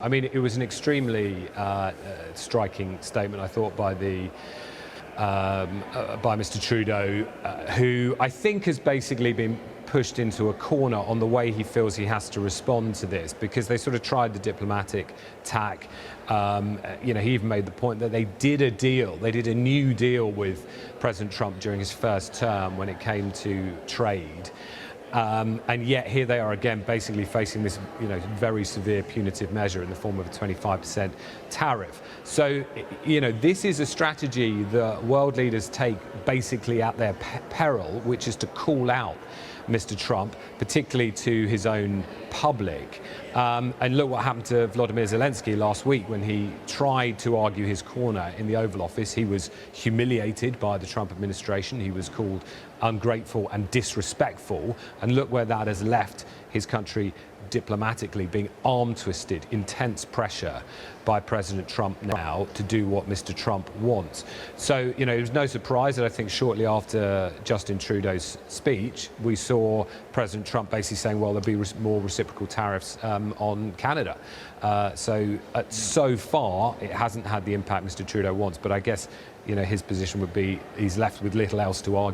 I mean, it was an extremely striking statement, I thought, by Mr. Trudeau, who I think has basically been pushed into a corner on the way he feels he has to respond to this, because they sort of tried the diplomatic tack. He even made the point that they did a deal, they did a new deal with President Trump during his first term when it came to trade. And yet here they are again, basically facing this, very severe punitive measure in the form of a 25% tariff. So, this is a strategy that world leaders take basically at their peril, which is to call out Mr. Trump, particularly to his own public. And look what happened to Volodymyr Zelensky last week when he tried to argue his corner in the Oval Office. He was humiliated by the Trump administration. He was called ungrateful and disrespectful. And look where that has left his country diplomatically, being arm-twisted, intense pressure by President Trump now to do what Mr. Trump wants. So, it was no surprise that I think shortly after Justin Trudeau's speech, we saw President Trump basically saying, well, there'll be more reciprocal tariffs on Canada. So far, it hasn't had the impact Mr. Trudeau wants, but I guess, his position would be he's left with little else to argue.